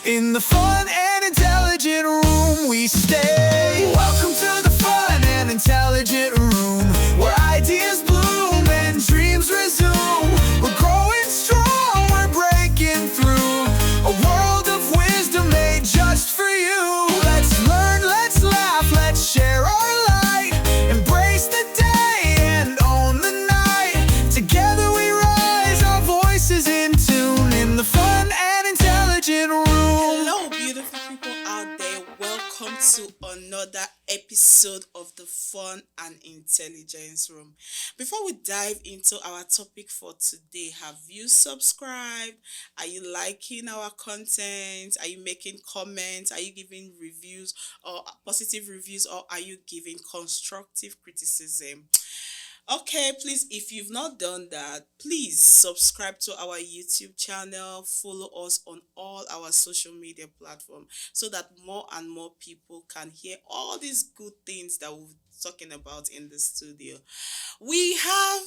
In the fun and intelligent room we stay. Welcome to the fun and intelligent room, where ideas bloom and dreams resume. We're growing strong, we're breaking through a world of wisdom made just for you. Let's learn, let's laugh, let's share our light. Embrace the day and own the night. Together we rise, our voices in tune. In the fun and intelligent room. Hello, beautiful people out there. Welcome to another episode of the Fun and Intelligence Room. Before we dive into our topic for today, have you subscribed? Are you liking our content? Are you making comments? Are you giving reviews or positive reviews, or are you giving constructive criticism? Okay, please, if you've not done that, please subscribe to our YouTube channel, follow us on all our social media platforms so that more and more people can hear all these good things that we're talking about in the studio. We have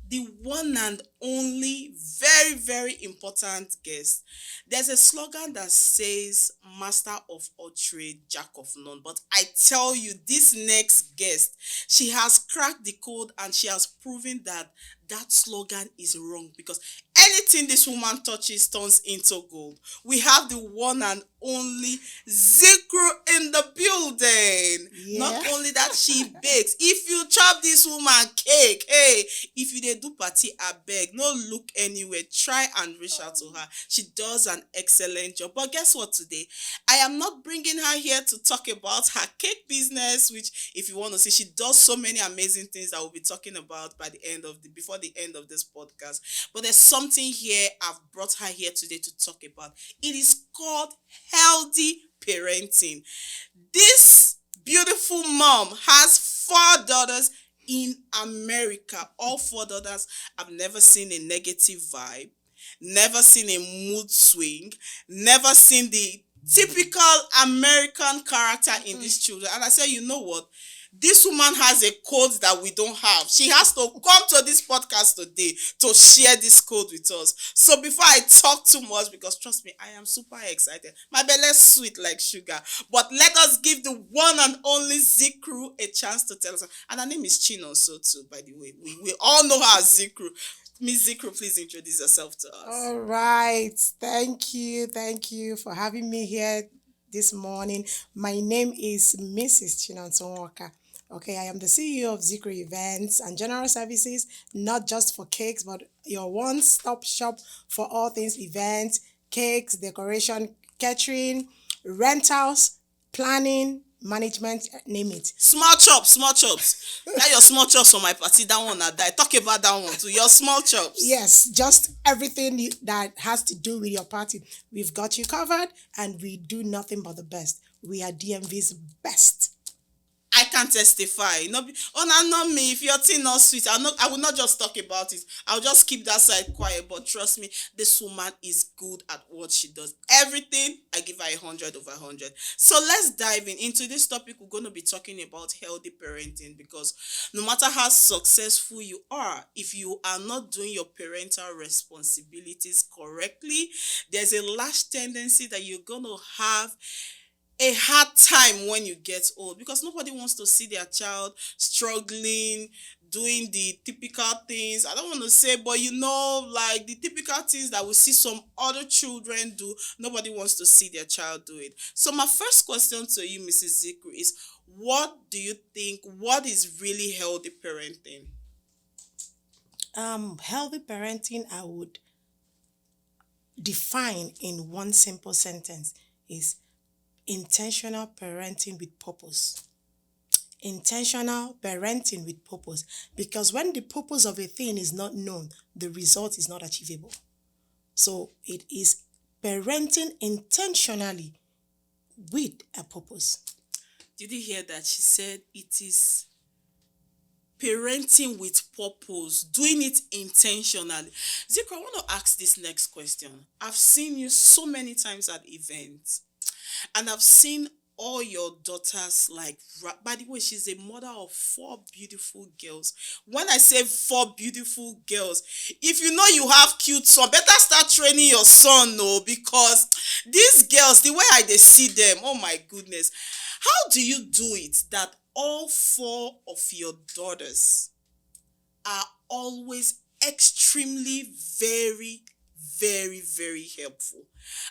the one and only very, very important guest. There's a slogan that says master of all trade, jack of none. But I tell you, this next guest, she has cracked the code and she has proven that slogan is wrong, because anything this woman touches turns into gold. We have the one and only Zeecrew in the building. Yeah. Not only that, she bakes. If you chop this woman cake, hey, if you dey do party, I beg, no look anywhere. Try and reach out to her. She does an excellent job. But guess what today? I am not bringing her here to talk about her cake business, which if you want to see, she does so many amazing things that we'll be talking about before the end of this podcast. But there's something here I've brought her here today to talk about. It is called healthy parenting. This beautiful mom has 4 daughters in America. All 4 daughters have never seen a negative vibe, never seen a mood swing, never seen the typical American character in these children. And I said, you know what? This woman has a code that we don't have. She has to come to this podcast today to share this code with us. So before I talk too much, because trust me, I am super excited. My belly's sweet like sugar. But let us give the one and only Zeecrew a chance to tell us. And her name is Chinonso too, by the way. We all know her as Zeecrew. Miss Zeecrew, please introduce yourself to us. All right. Thank you. Thank you for having me here this morning. My name is Mrs. Chinonso. Okay, I am the CEO of Zeecrew Events and General Services, not just for cakes, but your one-stop shop for all things events, cakes, decoration, catering, rentals, planning, management, name it. Small chops. That your small chops for my party, that one I die. Talk about that one too. Your small chops. Yes, just everything that has to do with your party. We've got you covered, and we do nothing but the best. We are DMV's best. I can testify. Not me. If your thing not sweet, I will not just talk about it. I'll just keep that side quiet. But trust me, this woman is good at what she does. Everything, I give her 100 over 100. So let's dive into this topic. We're going to be talking about healthy parenting, because no matter how successful you are, if you are not doing your parental responsibilities correctly, there's a large tendency that you're going to have a hard time when you get old, because nobody wants to see their child struggling, doing the typical things. I don't want to say, but like the typical things that we see some other children do. Nobody wants to see their child do it. So my first question to you, Mrs. Zeecrew, is what do you think, what is really healthy parenting? Healthy parenting, I would define in one simple sentence, is intentional parenting with purpose. Intentional parenting with purpose. Because when the purpose of a thing is not known, the result is not achievable. So it is parenting intentionally with a purpose. Did you hear that? She said it is parenting with purpose, doing it intentionally. Zeecrew, I want to ask this next question. I've seen you so many times at events, and I've seen all your daughters like by the way, she's a mother of 4 beautiful girls. When I say 4 beautiful girls, if you know you have cute son, better start training your son, no, because these girls, the way I they see them, oh my goodness, how do you do it that all 4 of your daughters are always extremely very helpful?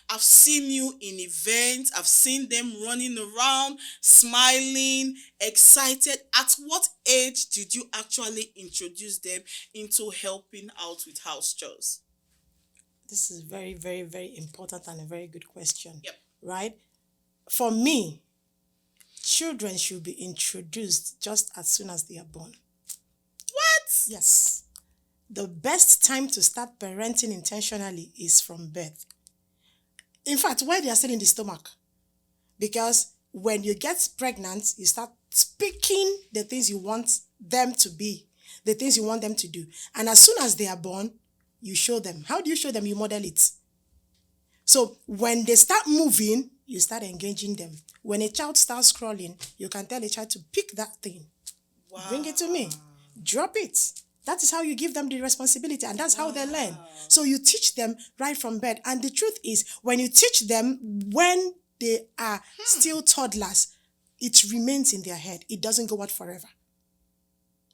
I've seen you in events, I've seen them running around, smiling, excited. At what age did you actually introduce them into helping out with house chores? This is very important and a very good question. Yep. Right? For me, children should be introduced just as soon as they are born. What? Yes. The best time to start parenting intentionally is from birth. In fact, while they are still in the stomach. Because when you get pregnant, you start speaking the things you want them to be, the things you want them to do. And as soon as they are born, you show them. How do you show them? You model it. So when they start moving, you start engaging them. When a child starts crawling, you can tell a child to pick that thing. Wow. Bring it to me. Drop it. That is how you give them the responsibility, and that's how they learn. So you teach them right from birth. And the truth is, when you teach them when they are still toddlers, it remains in their head. It doesn't go out forever.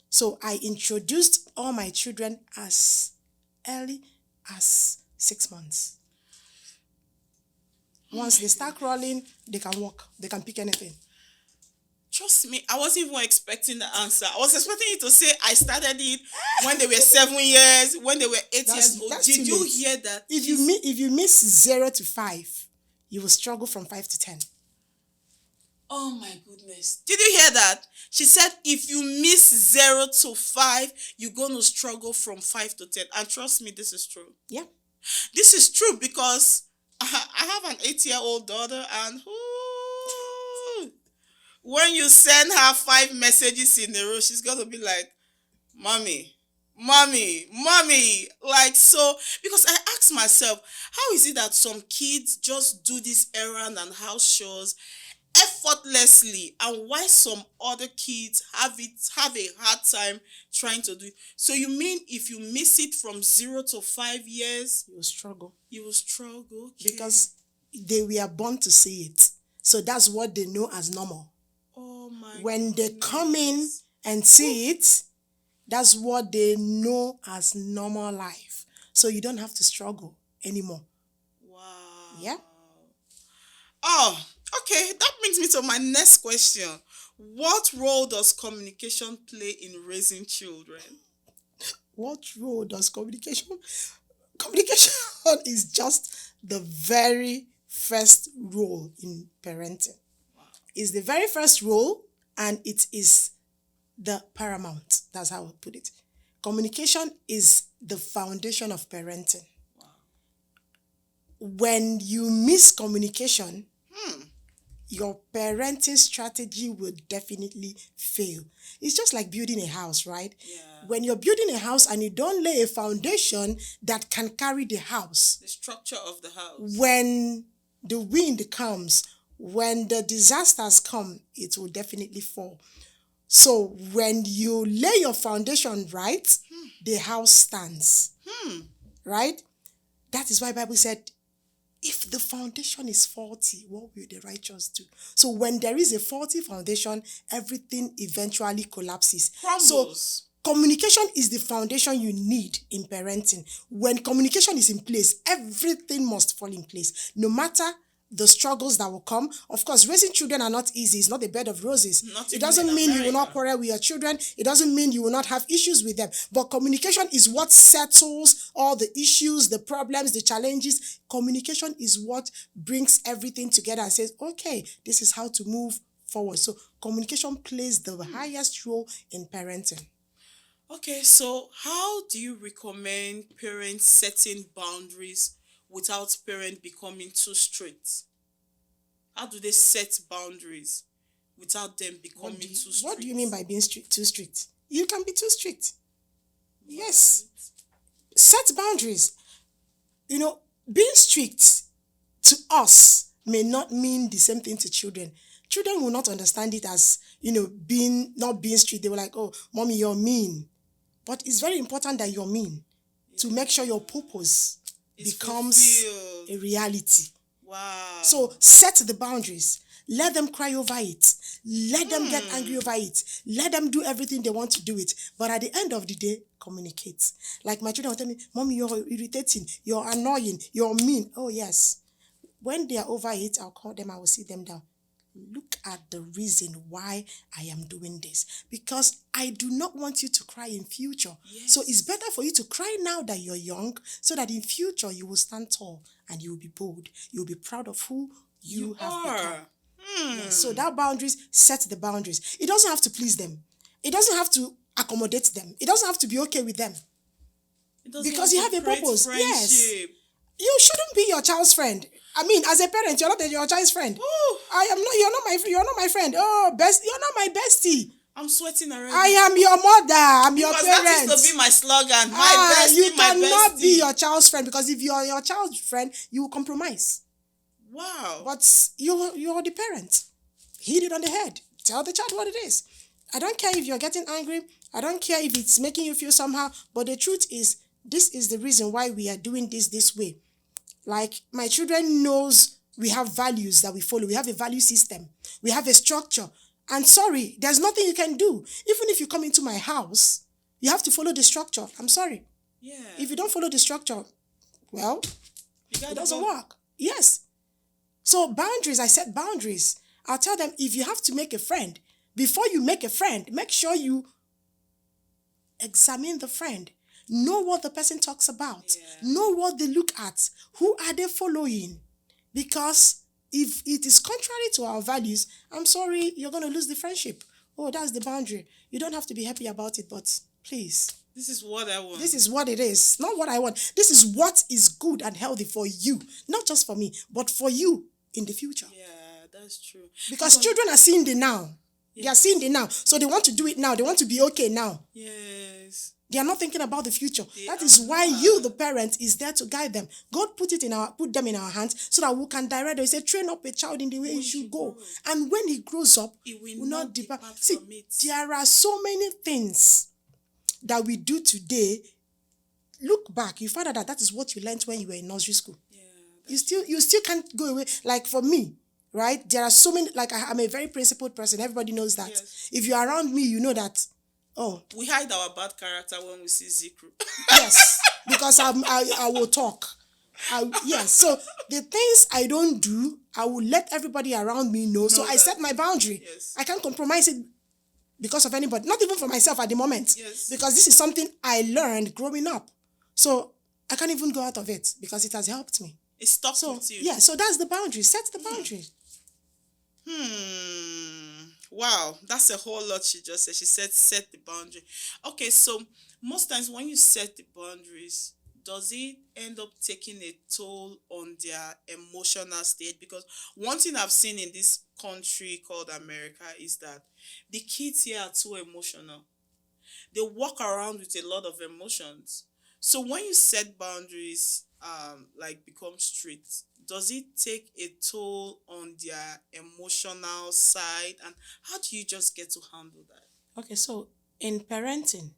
So I introduced all my children as early as 6 months. Once they start crawling, they can walk. They can pick anything. Trust me, I wasn't even expecting the answer. I was expecting you to say I started it when they were 7 years, when they were 8 years old. Did you hear that? If you miss 0 to 5, you will struggle from 5 to 10. Oh my goodness. Did you hear that? She said if you miss 0 to 5, you're going to struggle from 5 to 10. And trust me, this is true. Yeah. This is true because I have an 8-year-old daughter, and when you send her 5 messages in a row, she's going to be like, mommy. Like, so, because I asked myself, how is it that some kids just do this errand and house chores effortlessly, and why some other kids have a hard time trying to do it? So you mean if you miss it from 0 to 5 years, You will struggle. you will struggle? Okay. Because they were born to see it. So that's what they know as normal. Oh my When they goodness. come in and see it, that's what they know as normal life. So you don't have to struggle anymore. Wow. Yeah. Oh, okay. That brings me to my next question. What role does communication play in raising children? What role does communication? Communication is just the very first role in parenting. It's the very first role, and it is the paramount. That's how I put it. Communication is the foundation of parenting. When you miss communication, your parenting strategy will definitely fail. It's just like building a house, right? Yeah. When you're building a house and you don't lay a foundation that can carry the house, The structure of the house. when the wind comes, when the disasters come, it will definitely fall. So when you lay your foundation right, the house stands. Right? That is why the Bible said, if the foundation is faulty, what will the righteous do? So when there is a faulty foundation, everything eventually collapses. Crumbles. So communication is the foundation you need in parenting. When communication is in place, everything must fall in place. No matter the struggles that will come. Of course, raising children are not easy. It's not a bed of roses. Not It even doesn't in mean you will not America. quarrel with your children. It doesn't mean you will not have issues with them. But communication is what settles all the issues, the problems, the challenges. Communication is what brings everything together and says, okay, this is how to move forward. So communication plays the highest role in parenting. Okay, so how do you recommend parents setting boundaries without parents becoming too strict? How do they set boundaries without them becoming too strict? What do you mean by being too strict? You can be too strict. Yes. Set boundaries. You know, being strict to us may not mean the same thing to children. children will not understand it as, being not being strict. They were like, oh, mommy, you're mean. But it's very important that you're mean to make sure your purpose becomes fulfilled. a reality. Wow. So set the boundaries. Let them cry over it. Let them get angry over it. Let them do everything they want to do it. But at the end of the day, communicate. Like my children will tell me, Mommy, you're irritating, you're annoying, you're mean. Oh, yes. When they are over it, I'll call them, I will sit them down. Look at the reason why I am doing this. Because I do not want you to cry in future. Yes. So it's better for you to cry now that you're young, so that in future you will stand tall and you will be bold. You will be proud of who you have become. Yes, so that boundaries, set the boundaries. It doesn't have to please them. It doesn't have to accommodate them. It doesn't have to be okay with them. Because you have a purpose. Friendship. Yes. You shouldn't be your child's friend. I mean, as a parent, you're not your child's friend. Ooh. You're not my friend. Oh, you're not my bestie. I'm sweating already. I am your mother. I'm your because parent. that used to be my slogan. My bestie, you my cannot bestie. be your child's friend, because if you're your child's friend, you will compromise. Wow. But you're the parent. Hit it on the head. Tell the child what it is. I don't care if you're getting angry. I don't care if it's making you feel somehow. But the truth is, this is the reason why we are doing this way. Like, my children knows we have values that we follow. We have a value system. We have a structure. And sorry, there's nothing you can do. Even if you come into my house, you have to follow the structure. I'm sorry. Yeah. If you don't follow the structure, well, it doesn't work. Yes. So boundaries, I set boundaries. I'll tell them, if you have to make a friend, before you make a friend, make sure you examine the friend. Know what the person talks about. Yeah. Know what they look at. Who are they following? Because if it is contrary to our values, I'm sorry, you're going to lose the friendship. Oh, that's the boundary. You don't have to be happy about it, but please. This is what I want. This is what it is. Not what I want. This is what is good and healthy for you. Not just for me, but for you in the future. Yeah, that's true. Because children are seeing the now. Yes. They are seeing the now. So they want to do it now. They want to be okay now. Yes. They are not thinking about the future. That is why you, the parent, is there to guide them. God put them in our hands so that we can direct them. He said, train up a child in the way he should go. And when he grows up, he will not depart See, from it. there are so many things that we do today. Look back, you find out that is what you learned when you were in nursery school. Yeah, you still can't go away. Like for me, right? There are so many, like I'm a very principled person. Everybody knows that. Yes. If you're around me, you know that. Oh, we hide our bad character when we see Zeecrew. Yes, because I will talk. Yes, so the things I don't do, I will let everybody around me know. So I set my boundary. Yes. I can't compromise it because of anybody, not even for myself at the moment. Yes. Because this is something I learned growing up. So I can't even go out of it because it has helped me. It stops with you. Yeah, so that's the boundary. Set the boundary. Wow, that's a whole lot she just said. She said set the boundary. Okay, so most times when you set the boundaries, does it end up taking a toll on their emotional state? Because one thing I've seen in this country called America is that the kids here are too emotional. They walk around with a lot of emotions. So when you set boundaries, like become strict, does it take a toll on their emotional side? And how do you just get to handle that? Okay, so in parenting,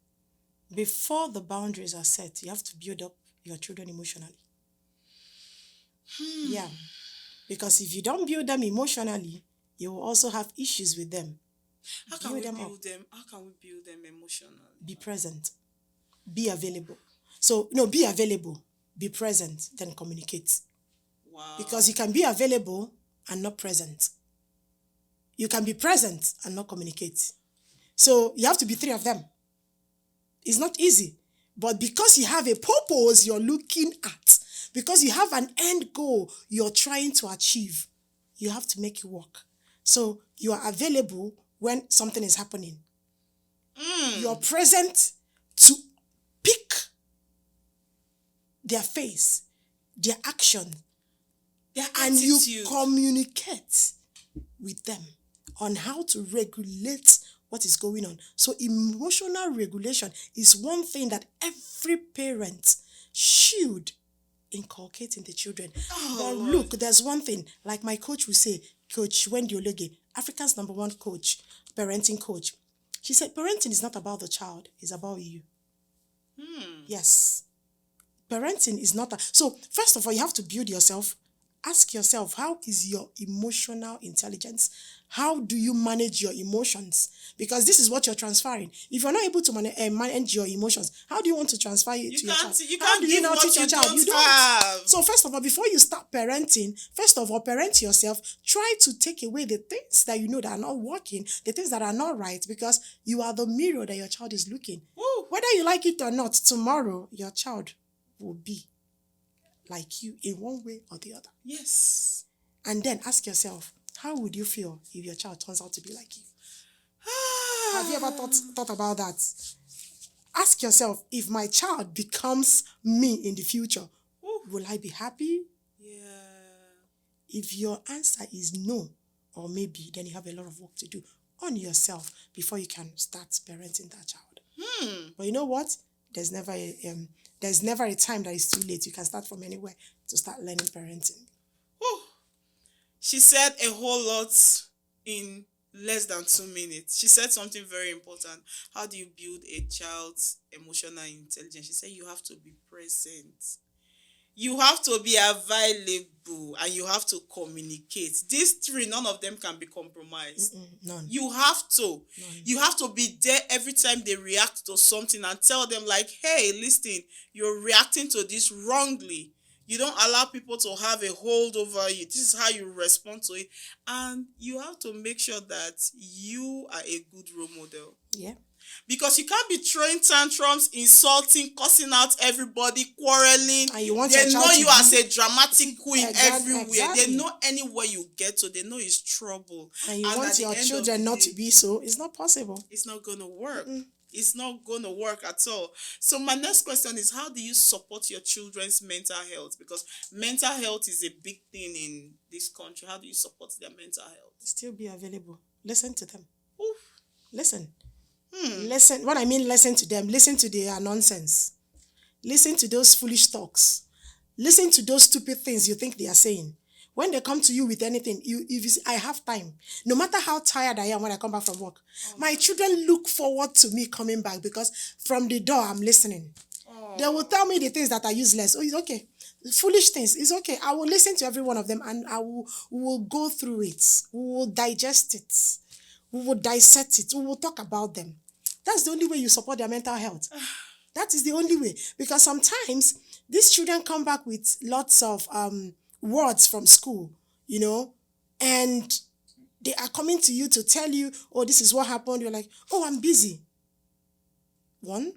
before the boundaries are set, you have to build up your children emotionally. Yeah, because if you don't build them emotionally, you will also have issues with them. How can we build them emotionally? Be present. Be available. So, be available. Be present. Then communicate. Wow. Because you can be available and not present. You can be present and not communicate. So, you have to be three of them. It's not easy. But because you have a purpose you're looking at, because you have an end goal you're trying to achieve, you have to make it work. So, you are available when something is happening. You're present to pick their face, their action, their and attitude. you communicate with them on how to regulate what is going on. So emotional regulation is one thing that every parent should inculcate in the children. But look, there's one thing, like my coach will say, Coach Wendy Olege, Africa's number one coach, parenting coach. She said, parenting is not about the child, it's about you. Yes. Parenting is not so first of all, you have to build yourself. Ask yourself, how is your emotional intelligence? How do you manage your emotions? Because this is what you're transferring. If you're not able to manage your emotions, how do you want to transfer it to your child? You How can't do you give now what teach your you child? don't You don't. have. So first of all, before you start parenting, first of all, parent yourself. Try to take away the things that you know that are not working, the things that are not right, because you are the mirror that your child is looking. Woo. Whether you like it or not, tomorrow your child will be like you in one way or the other. Yes. And then ask yourself, how would you feel if your child turns out to be like you? Have you ever thought about that? Ask yourself, if my child becomes me in the future, will I be happy? Yeah. If your answer is no or maybe, then you have a lot of work to do on yourself before you can start parenting that child. But you know what? There's never a time that is too late. You can start from anywhere to start learning parenting. Whew. She said a whole lot in less than 2 minutes. She said something very important. How do you build a child's emotional intelligence? She said you have to be present. You have to be available and you have to communicate. These three, none of them can be compromised. None. You have to. None. You have to be there every time they react to something and tell them like, hey, listen, you're reacting to this wrongly. You don't allow people to have a hold over you. This is how you respond to it. And you have to make sure that you are a good role model. Yeah. Because you can't be throwing tantrums, insulting, cussing out everybody, quarreling. And you want they your know child you to as be- a dramatic queen everywhere. Exactly. They know anywhere you get to, they know it's trouble. And you at want the your end of children the not day, to be so, it's not possible. it's not going to work. It's not going to work at all. So my next question is, how do you support your children's mental health? Because mental health is a big thing in this country. How do you support their mental health? Still be available. Listen to them. Oof. Listen. Listen. What I mean, listen to them. Listen to their nonsense. Listen to those foolish talks. Listen to those stupid things you think they are saying. When they come to you with anything, if you say, I have time. No matter how tired I am when I come back from work, my children look forward to me coming back because from the door, I'm listening. They will tell me the things that are useless. Oh, it's okay. Foolish things, it's okay. I will listen to every one of them and we will go through it. We will digest it. We will dissect it. We will talk about them. That's the only way you support their mental health. That is the only way. Because sometimes these children come back with lots of words from school, and they are coming to you to tell you, oh, this is what happened. You're like, oh, I'm busy. 1,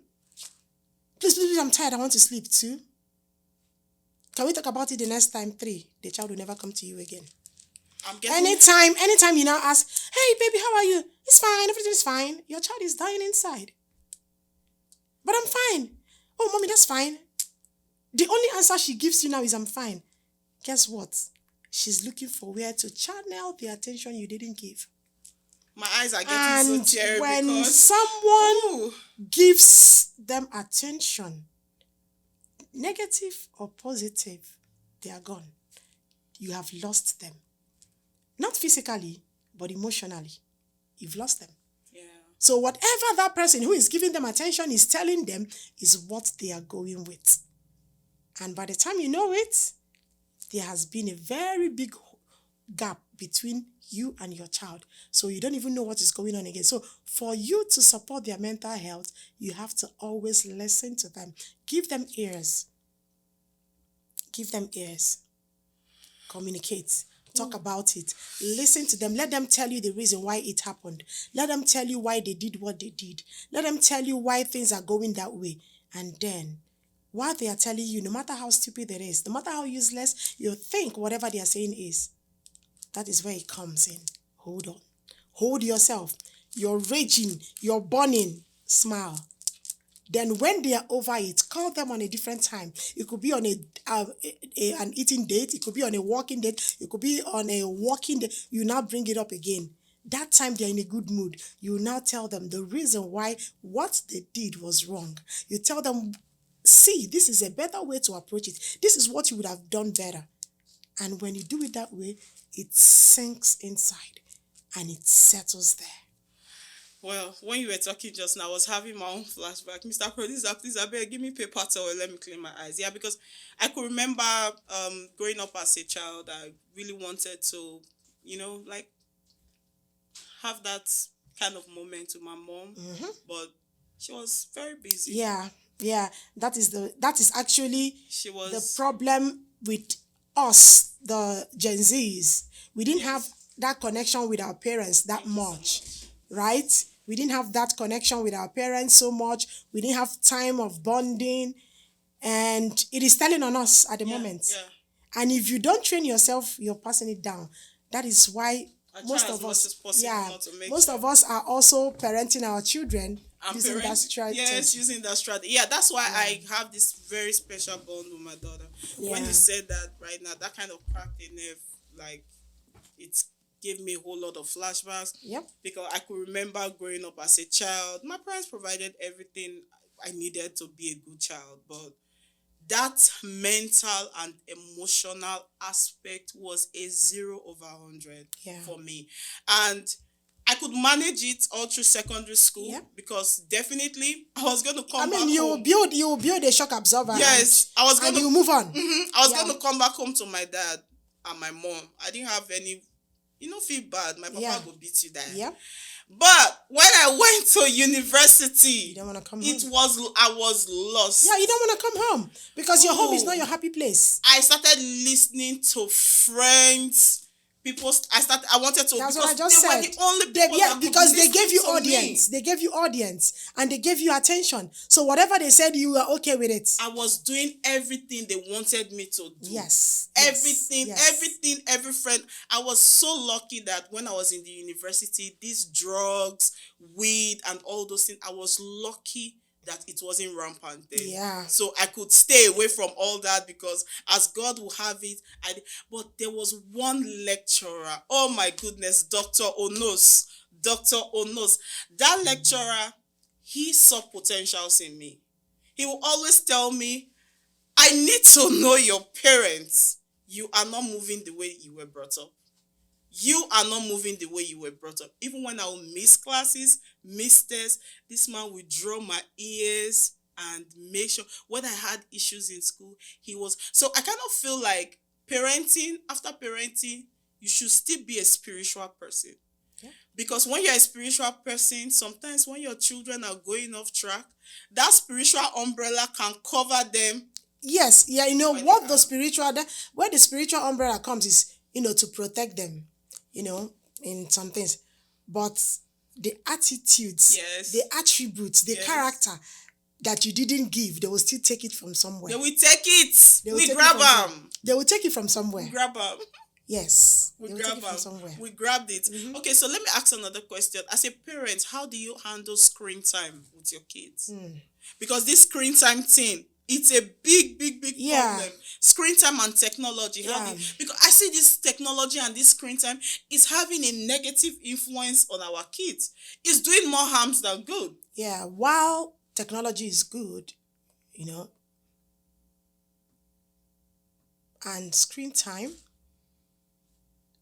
please, I'm tired. I want to sleep. 2, can we talk about it the next time? 3, the child will never come to you again. Anytime you now ask, hey, baby, how are you? It's fine. Everything is fine. Your child is dying inside. But I'm fine. Oh, mommy, that's fine. The only answer she gives you now is I'm fine. Guess what? She's looking for where to channel the attention you didn't give. My eyes are getting so teary when because someone gives them attention, negative or positive, they are gone. You have lost them. Not physically, but emotionally. You've lost them. Yeah. So whatever that person who is giving them attention is telling them is what they are going with. And by the time you know it, there has been a very big gap between you and your child. So you don't even know what is going on again. So for you to support their mental health, you have to always listen to them. Give them ears. Give them ears. Communicate. Talk about it. Listen to them. Let them tell you the reason why it happened. Let them tell you why they did what they did. Let them tell you why things are going that way. And then, while they are telling you, no matter how stupid it is, no matter how useless you think whatever they are saying is, that is where it comes in. Hold on. Hold yourself. You're raging. You're burning. Smile. Then when they are over it, call them on a different time. It could be on an eating date. It could be on a walking date. It could be on a walking date. You now bring it up again. That time they're in a good mood. You now tell them the reason why what they did was wrong. You tell them, see, this is a better way to approach it. This is what you would have done better. And when you do it that way, it sinks inside. and it settles there. Well, when you were talking just now, I was having my own flashback. Mr. Producer, please, I beg, give me paper towel, let me clean my eyes. Yeah, because I could remember growing up as a child, I really wanted to, like, have that kind of moment with my mom, but she was very busy. Yeah. That is actually She was the problem with us, the Gen Zs. We didn't have that connection with our parents that much, right? We didn't have that connection with our parents so much. We didn't have time of bonding, and it is telling on us at the moment. Yeah. And if you don't train yourself, you're passing it down. That is why I most try of as much us, as possible not to make most of us are also parenting our children using that strategy. Yes, using that strategy. Yeah, that's why I have this very special bond with my daughter. When Yeah. you said that right now, that kind of cracked a nerve, like, it gave me a whole lot of flashbacks. Yep. Because I could remember growing up as a child. My parents provided everything I needed to be a good child, but that mental and emotional aspect was a 0/100 for me. And I could manage it all through secondary school because definitely I was going to come back you home. will build a shock absorber. Yes, I was going and to you move on. I was going to come back home to my dad and my mom. I didn't have any, feel bad. My papa would beat you there. Yep. But when I went to university, You don't want to come home. I was lost. Yeah, you don't want to come home because your home is not your happy place. I started listening to friends. I wanted to. That's because what I just they said. were the only people that could because they listen gave you to audience. me. They gave you audience and they gave you attention. So whatever they said, you were okay with it. I was doing everything they wanted me to do. Yes. Everything, every friend. I was so lucky that when I was in the university, these drugs, weed, and all those things, I was lucky that it wasn't rampant then. Yeah. So I could stay away from all that because as God will have it, but there was one lecturer, oh my goodness, Dr. Onos. That lecturer, he saw potentials in me. He will always tell me, I need to know your parents. You are not moving the way you were brought up. You are not moving the way you were brought up. Even when I will miss classes, miss tests, this man will draw my ears and make sure when I had issues in school, he was. So I kind of feel like after parenting, you should still be a spiritual person. Yeah. Because when you're a spiritual person, sometimes when your children are going off track, that spiritual umbrella can cover them. Yes, yeah, where the spiritual umbrella comes is, to protect them, in some things. But the attitudes, the attributes, the character that you didn't give, they will still take it from somewhere. They will take it. We grab them. They will take it from somewhere. We grab them. Yes. We they will grab take it from them. somewhere. We grabbed it. Okay, so let me ask another question. As a parent, how do you handle screen time with your kids? Because this screen time thing, it's a big problem. Screen time and technology. Because I see this technology and this screen time is having a negative influence on our kids. It's doing more harms than good. Yeah, while technology is good, and screen time,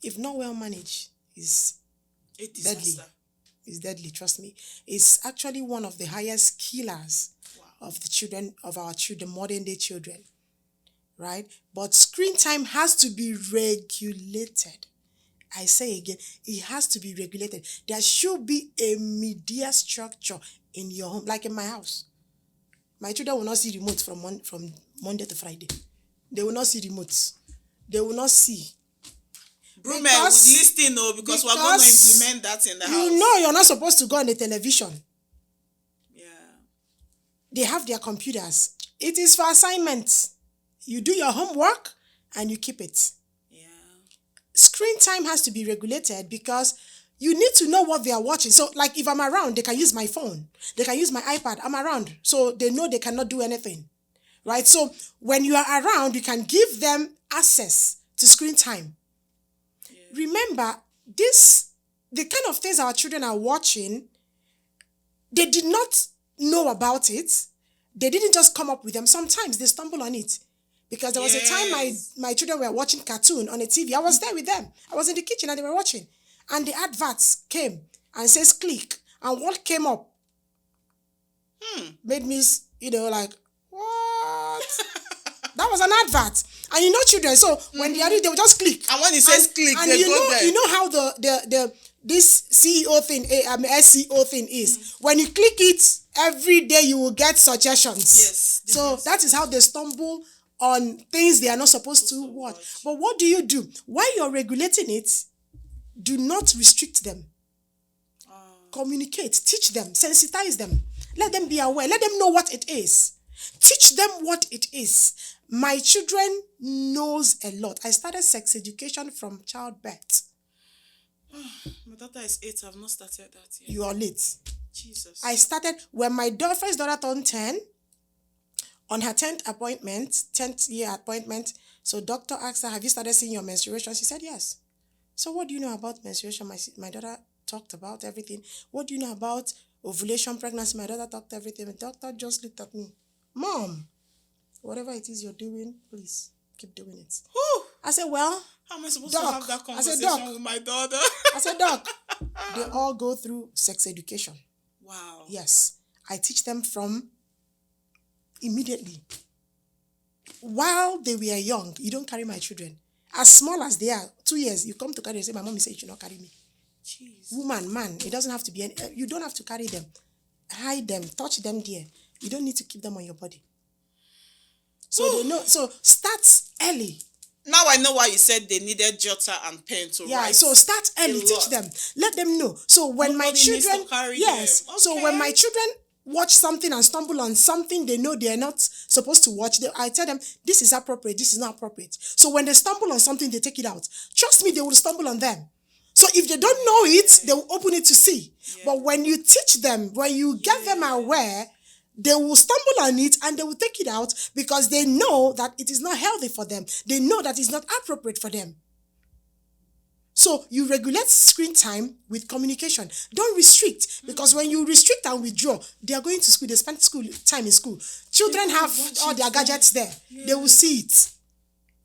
if not well managed, is deadly. It's deadly, trust me. It's actually one of the highest killers of our children, modern day children, right? But screen time has to be regulated. I say again, it has to be regulated. There should be a media structure in your home, like in my house. My children will not see remotes from Monday to Friday. They will not see remotes. They will not see. Brume would listen, because we're going to implement that in the house. You're not supposed to go on the television. Yeah. They have their computers. It is for assignments. You do your homework and you keep it. Yeah. Screen time has to be regulated because you need to know what they are watching. So, like, if I'm around, they can use my phone. They can use my iPad. I'm around. So, they know they cannot do anything. Right? So, when you are around, you can give them access to screen time. Yeah. Remember, the kind of things our children are watching, they did not know about it. They didn't just come up with them. Sometimes they stumble on it. Because there was a time my children were watching cartoon on a TV. I was there with them. I was in the kitchen and they were watching. and the adverts came and says click, and what came up made me, like, what? That was an advert. And children, so when they are ready, they will just click. And when it says click, and they go there. You know how this CEO thing, SEO thing is. When you click it, every day you will get suggestions. Yes. So that is how they stumble on things they are not supposed to watch. But what do you do? While you're regulating it, do not restrict them. Communicate, teach them, sensitize them. Let them be aware. Let them know what it is. Teach them what it is. My children knows a lot. I started sex education from childbirth. My daughter is 8. I've not started that yet. You are late. Jesus. I started when my first daughter turned 10. On her 10th year appointment, so doctor asked her, have you started seeing your menstruation? She said, yes. So what do you know about menstruation? My daughter talked about everything. What do you know about ovulation, pregnancy? My daughter talked everything. The doctor just looked at me. Mom, whatever it is you're doing, please keep doing it. Whew. I said, well, how am I supposed Doc, to have that conversation with my daughter? I said, Doc, they all go through sex education. Wow. Yes. I teach them from immediately. While they were young, you don't carry my children. As small as they are, 2 years, you come to carry and say, my mom said you should not carry me. Jeez. Woman, man, it doesn't have to be, you don't have to carry them. Hide them, touch them there. You don't need to keep them on your body. So they know, so start early. Now I know why you said they needed jotter and pen to write. So start early, teach them. Let them know. So when my children, so when my children watch something and stumble on something they know they are not supposed to watch, I tell them, this is appropriate, this is not appropriate. So when they stumble on something, they take it out. Trust me, they will stumble on them. So if they don't know it, they will open it to see. Yeah. But when you teach them, when you get them aware, they will stumble on it and they will take it out because they know that it is not healthy for them. They know that it's not appropriate for them. So you regulate screen time with communication. Don't restrict, because when you restrict and withdraw, they are going to school. They spend time in school. Children have all their gadgets there. Yes. They will see it.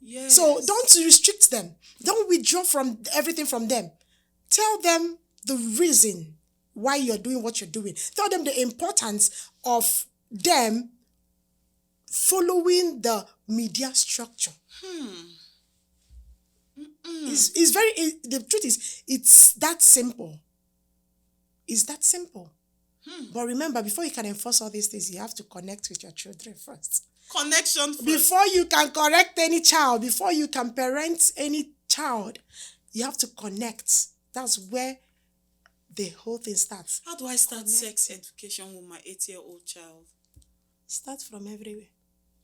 Yes. So don't restrict them. Don't withdraw from everything from them. Tell them the reason why you're doing what you're doing. Tell them the importance of them following the media structure. It's very, the truth is, it's that simple. It's that simple. But remember, before you can enforce all these things, you have to connect with your children first. Connection first. Before you can correct any child, before you can parent any child, you have to connect. That's where the whole thing starts. How do I start sex education with my 8-year-old child? Start from everywhere.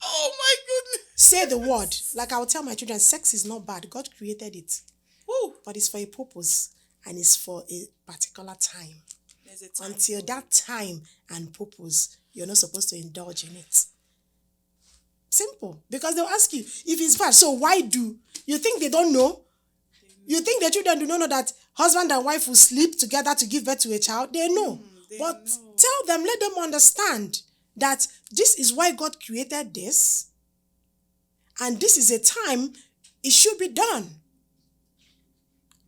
Oh my goodness. Say the word. Like I will tell my children, sex is not bad. God created it. Woo. But it's for a purpose and it's for a particular time. There's a time. Until that time and purpose, you're not supposed to indulge in it. Simple. Because they'll ask you, if it's bad, so why do? You think they don't know? You think the children do not know that husband and wife will sleep together to give birth to a child? They know. But tell them, let them understand that this is why God created this. And this is a time it should be done.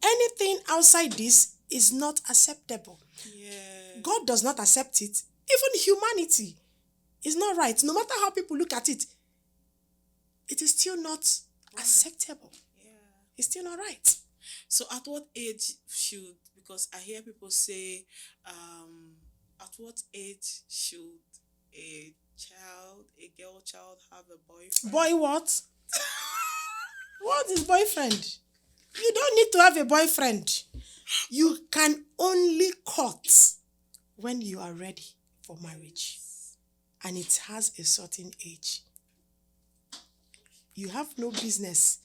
Anything outside this is not acceptable. Yeah. God does not accept it. Even humanity is not right. No matter how people look at it, it is still not acceptable. Yeah. It's still not right. So at what age should, because I hear people say, at what age should a girl child have a boyfriend? Boy what? What is boyfriend? You don't need to have a boyfriend. You can only court when you are ready for marriage. And it has a certain age. You have no business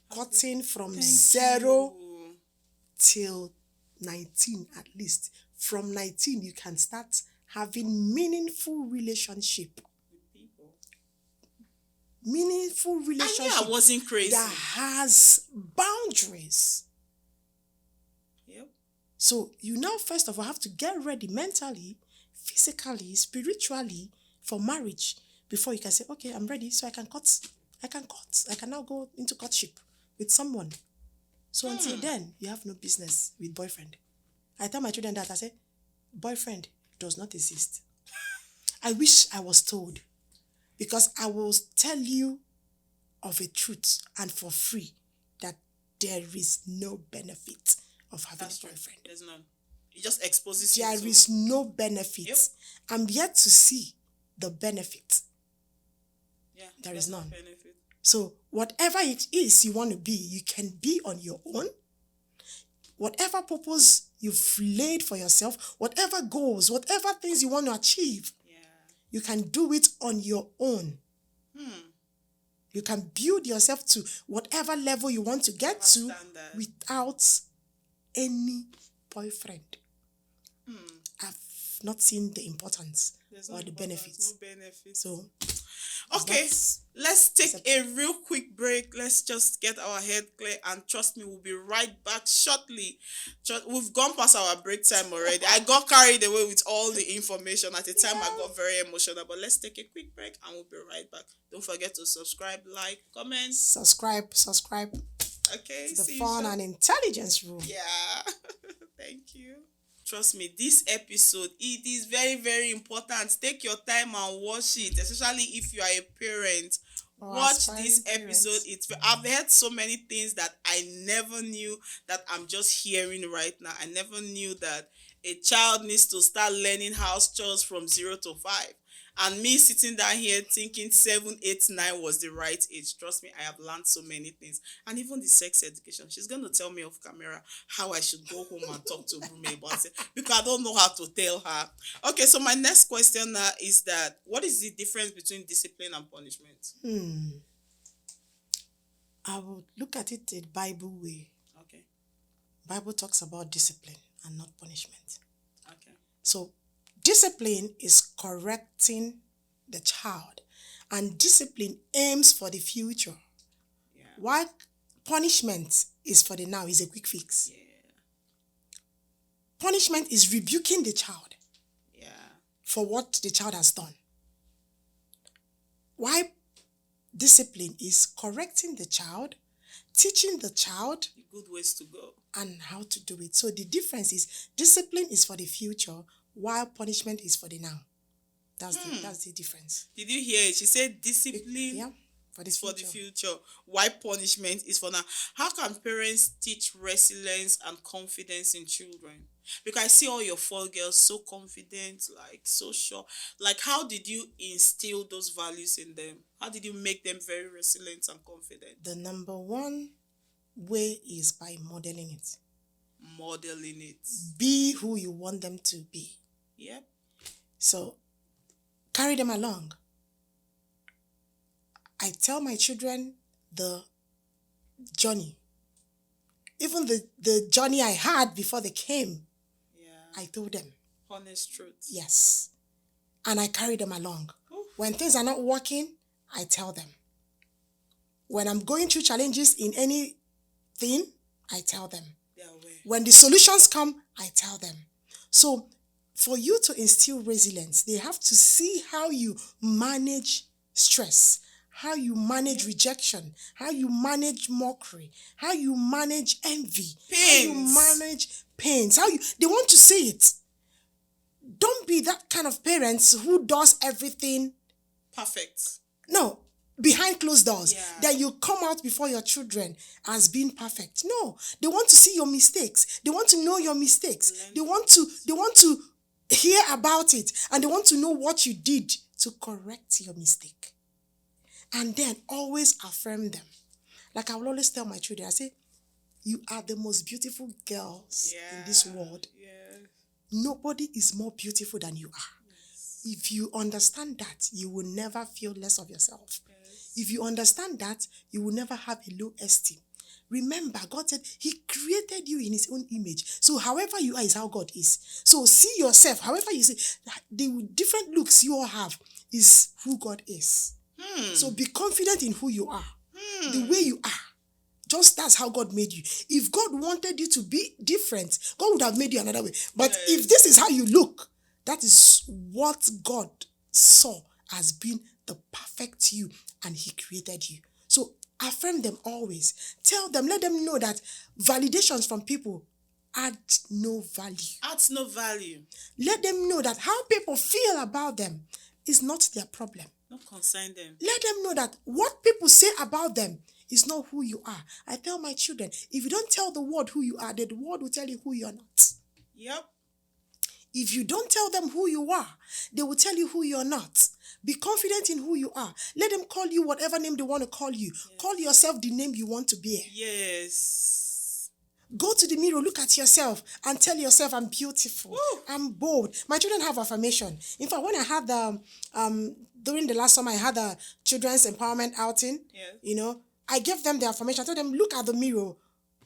courting from 0 till 19 at least. From 19, you can start having meaningful relationship. With people. Meaningful relationship. I wasn't crazy. That has boundaries. Yep. So you now first of all have to get ready mentally, physically, spiritually for marriage before you can say, okay, I'm ready, so I can cut. I can now go into courtship with someone. So until then, you have no business with boyfriend. I tell my children that, I say, boyfriend does not exist. I wish I was told, because I will tell you of a truth and for free that there is no benefit of having a boyfriend. There's none. It just exposes you. There is no benefit. Yep. I'm yet to see the benefit. Yeah, There is none. Benefit. So whatever it is you want to be, you can be on your own. Whatever purpose you've laid for yourself, whatever goals, whatever things you want to achieve, you can do it on your own. You can build yourself to whatever level you want to get to without any boyfriend. I've not seen the importance or the benefits. No benefits. So, okay, let's take a real quick break. Let's just get our head clear, and trust me, we'll be right back shortly. We've gone past our break time already. I got carried away with all the information. At the time, I got very emotional, but let's take a quick break and we'll be right back. Don't forget to subscribe, like, comment. Subscribe. Okay, To the Fun and Intelligence Room. Yeah, thank you. Trust me, this episode, it is very, very important. Take your time and watch it, especially if you are a parent. Watch this episode. I've heard so many things that I never knew that I'm just hearing right now. I never knew that a child needs to start learning house chores from 0 to 5. And me sitting down here thinking 7, 8, 9 was the right age. Trust me, I have learned so many things. And even the sex education. She's going to tell me off camera how I should go home and talk to Brume about it, because I don't know how to tell her. Okay, so my next question now is that, what is the difference between discipline and punishment? I will look at it the Bible way. Okay. Bible talks about discipline and not punishment. Okay. So discipline is correcting the child, and discipline aims for the future. Yeah. While punishment is for the now, is a quick fix. Yeah. Punishment is rebuking the child Yeah. for what the child has done. While discipline is correcting the child, teaching the child The good ways to go. and how to do it. So the difference is discipline is for the future, while punishment is for the now. That's the difference. Did you hear it? She said discipline for the future. Why punishment is for now. How can parents teach resilience and confidence in children? Because I see all your 4 girls so confident, like so sure. Like, how did you instill those values in them? How did you make them very resilient and confident? The number one way is by modeling it. Modeling it. Be who you want them to be. Yep. So, carry them along. I tell my children the journey. Even the journey I had before they came, I told them. Honest truth. Yes. And I carry them along. When things are not working, I tell them. When I'm going through challenges in anything, I tell them. They're aware. When the solutions come, I tell them. So, for you to instill resilience, they have to see how you manage stress, how you manage rejection, how you manage mockery, how you manage envy, how you manage pains, they want to see it. Don't be that kind of parents who does everything perfect. No, behind closed doors. Yeah. That you come out before your children as being perfect. No, they want to see your mistakes. They want to know your mistakes. They want to hear about it, and they want to know what you did to correct your mistake. And then always affirm them. Like I will always tell my children, I say, you are the most beautiful girls in this world. Yeah. Nobody is more beautiful than you are. Yes. If you understand that, you will never feel less of yourself. Yes. If you understand that, you will never have a low esteem. Remember, God said He created you in His own image. So however you are is how God is. So see yourself, however you see, the different looks you all have is who God is. So be confident in who you are, the way you are. Just that's how God made you. If God wanted you to be different, God would have made you another way. But if this is how you look, that is what God saw as being the perfect you, and He created you. So Affirm them always. Tell them, let them know that validations from people add no value. Adds no value. Let them know that how people feel about them is not their problem. Not concern them. Let them know that what people say about them is not who you are. I tell my children, if you don't tell the world who you are, then the world will tell you who you're not. Yep. If you don't tell them who you are, they will tell you who you're not. Be confident in who you are. Let them call you whatever name they want to call you. Yes. Call yourself the name you want to bear. Yes. Go to the mirror, look at yourself, and tell yourself, I'm beautiful. Woo. I'm bold. My children have affirmation. In fact, when I had during the last summer, I had a children's empowerment outing. Yes. I gave them the affirmation. I told them, look at the mirror.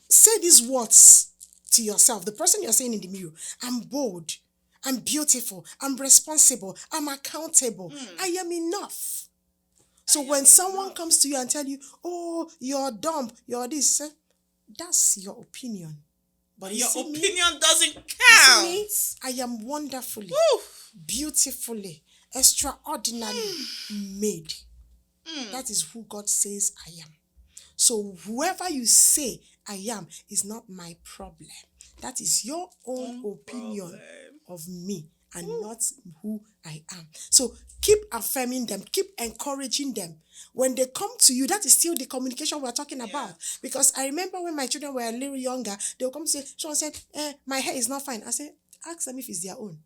Say these words to yourself. The person you're saying in the mirror. I'm bold. I'm beautiful. I'm responsible. I'm accountable. I am enough. So when someone comes to you and tell you, oh, you're dumb, you're this, that's your opinion. But your opinion doesn't count. Me, I am wonderfully, beautifully, extraordinarily made. That is who God says I am. So whoever you say I am is not my problem. That is your own opinion of me and not who I am. So keep affirming them, keep encouraging them. When they come to you, that is still the communication we're talking about. Because I remember when my children were a little younger, they'll come to say, someone said, my hair is not fine. I said, ask them if it's their own.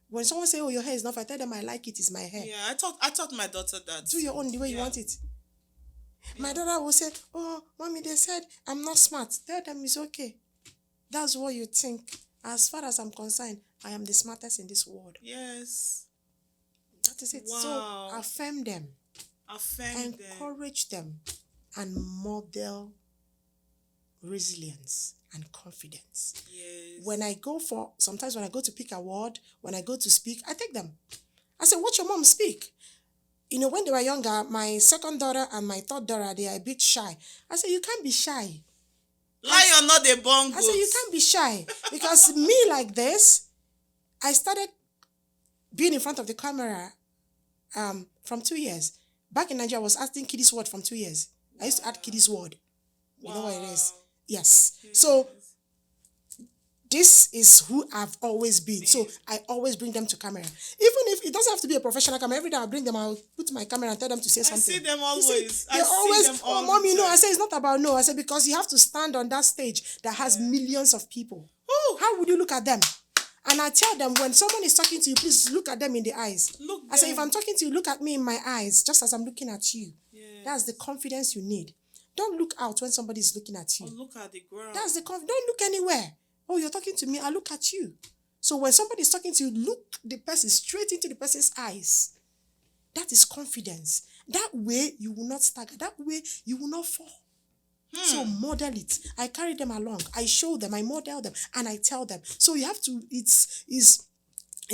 When someone say, oh, your hair is not fine, tell them I like it, it's my hair. Yeah, I taught my daughter that. Do your own the way you want it. My daughter will say, oh, mommy, they said I'm not smart. Tell them it's okay. That's what you think. As far as I'm concerned, I am the smartest in this world. Yes. That is it. Wow. So affirm them. Encourage them. And model resilience and confidence. Yes. Sometimes when I go to pick a word, when I go to speak, I take them. I say, watch your mom speak. When they were younger, my second daughter and my third daughter, they are a bit shy. I said, you can't be shy. Lion not a bongo. I said, you can't be shy. Because me like this, I started being in front of the camera from 2 years. Back in Nigeria, I was asking kiddies word from 2 years. I used to add kiddies word. You know what it is? Yes. So this is who I've always been. So I always bring them to camera. Even if it doesn't have to be a professional camera, every day I bring them, I'll put my camera and tell them to say something. I see them always. They always, mommy, no. I say it's not about no. I say because you have to stand on that stage that has millions of people. How would you look at them? And I tell them, when someone is talking to you, please look at them in the eyes. I say, if I'm talking to you, look at me in my eyes, just as I'm looking at you. That's the confidence you need. Don't look out when somebody is looking at you. Or look at the ground. That's the confidence. Don't look anywhere. Oh, you're talking to me, I look at you. So when somebody is talking to you, look the person straight into the person's eyes. That is confidence. That way you will not stagger. That way you will not fall. So model it. I carry them along. I show them. I model them. And I tell them. So you have to, it's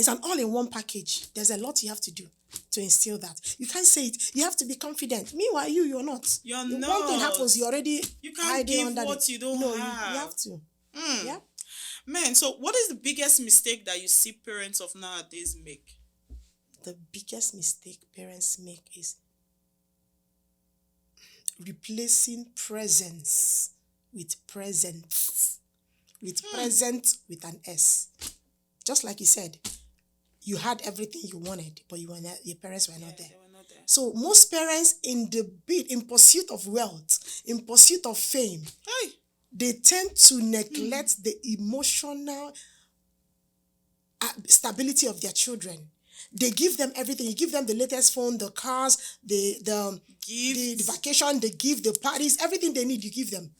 an all-in-one package. There's a lot you have to do to instill that. You can't say it. You have to be confident. Meanwhile, you're not. You're not. One thing happens, you're already You can't hiding give under what you don't No, have. you have to. Yeah. Man, so what is the biggest mistake that you see parents of nowadays make? The biggest mistake parents make is replacing presence with presents. With present with an S. Just like you said, you had everything you wanted, but your parents were not there. They were not there. So most parents in pursuit of wealth, in pursuit of fame, they tend to neglect the emotional stability of their children. They give them everything. You give them the latest phone, the cars, the vacation, they give the parties, everything they need, you give them.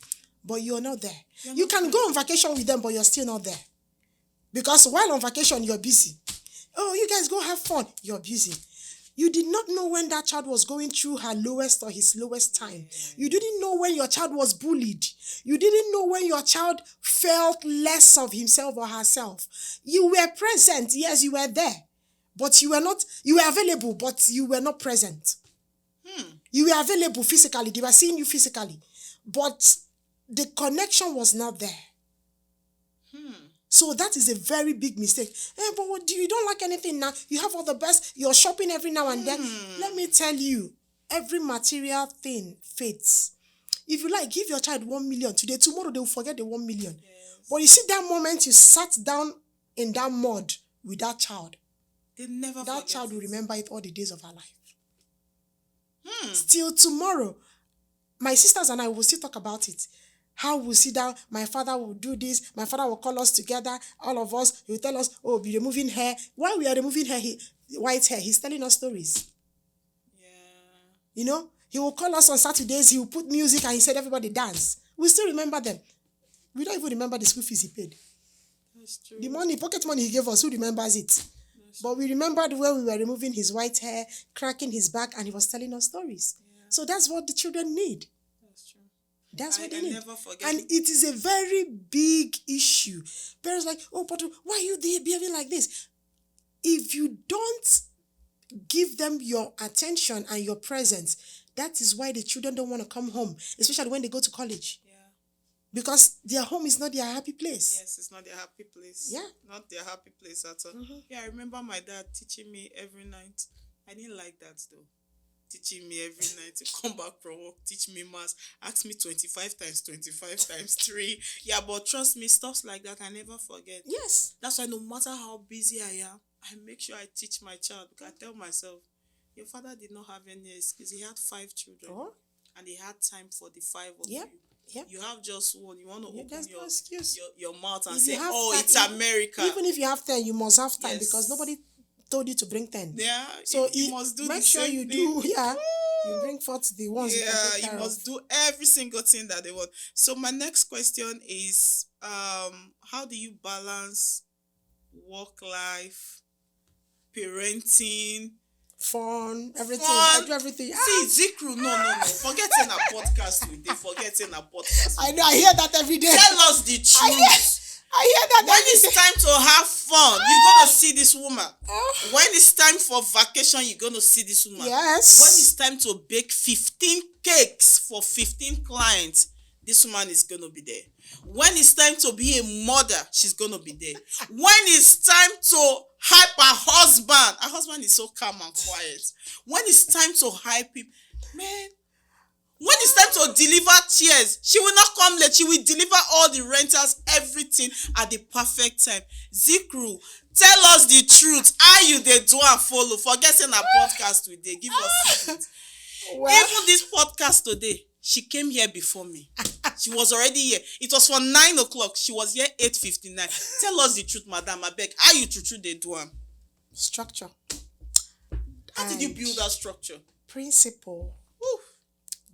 But you're not there. You can go on vacation with them, but you're still not there. Because while on vacation, you're busy. Oh, you guys go have fun. You're busy. You did not know when that child was going through her lowest or his lowest time. You didn't know when your child was bullied. You didn't know when your child felt less of himself or herself. You were present. Yes, you were there. But you were available, but you were not present. You were available physically. They were seeing you physically. But the connection was not there. So that is a very big mistake. But you don't like anything now. You have all the best. You're shopping every now and then. Let me tell you, every material thing fades. If you like, give your child 1 million today, tomorrow they will forget the 1 million. Yes. But you see that moment you sat down in that mud with that child, They never that forget child it. will remember it all the days of her life. Still tomorrow, my sisters and I will still talk about it. How we'll sit down, my father will do this, my father will call us together, all of us, he will tell us, oh, be removing hair. While we are removing hair, white hair, he's telling us stories. Yeah. You know, he will call us on Saturdays, he will put music and he said, everybody dance. We still remember them. We don't even remember the school fees he paid. That's true. The money, pocket money he gave us, who remembers it? But we remembered when we were removing his white hair, cracking his back, and he was telling us stories. Yeah. So that's what the children need. That's true. That's what they I need. never forget. And it is a very big issue. Parents like, oh, but why are you behaving like this? If you don't give them your attention and your presence, that is why the children don't want to come home, especially when they go to college. Yeah. Because their home is not their happy place. Yes, it's not their happy place. Yeah. Not their happy place at all. Yeah, I remember my dad teaching me every night. I didn't like that though. Teaching me every night to come back from work, teach me maths, ask me 25 times 25 times 3. Yeah, but trust me, stuff like that I never forget. Yes. That's why no matter how busy I am, I make sure I teach my child. Because I tell myself, your father did not have any excuse. He had 5 children. Oh. And he had time for the 5 of Yep. you. Yep. You have just one. You want to open There's no excuse. your mouth and If you say, have oh, time- it's America. Even if you have 10, you must have time Yes. because nobody told you to bring 10. Yeah, So you must do make the sure same you thing. do, yeah. You bring forth the ones you can Yeah, take you care must of. do every single thing that they want. So my next question is, how do you balance work life, parenting, Fun, everything. Fun. I do everything. See, Zeecrew, no. Forgetting a podcast with them. Forgetting a podcast. I know, I hear that every day. Tell us the truth. I hear that When every day. it's time to have fun, you're gonna see this woman. Oh. When it's time for vacation, you're gonna see this woman. Yes. When it's time to bake 15 cakes for 15 clients, this woman is gonna be there. When it's time to be a mother, she's gonna be there. When it's time to hype her husband is so calm and quiet. When it's time to hype him, man. When it's time to deliver chairs, she will not come late. She will deliver all the rentals, everything at the perfect time. Zeecrew, tell us the truth. How you they do and follow? Forgetting our podcast today. Give us secret. Well, Even this podcast today, she came here before me. She was already here. It was for 9 o'clock. She was here 8:59. Tell us the truth, madam. I beg. How you true they do am? structure. How did you And build that structure? Principle. Woo.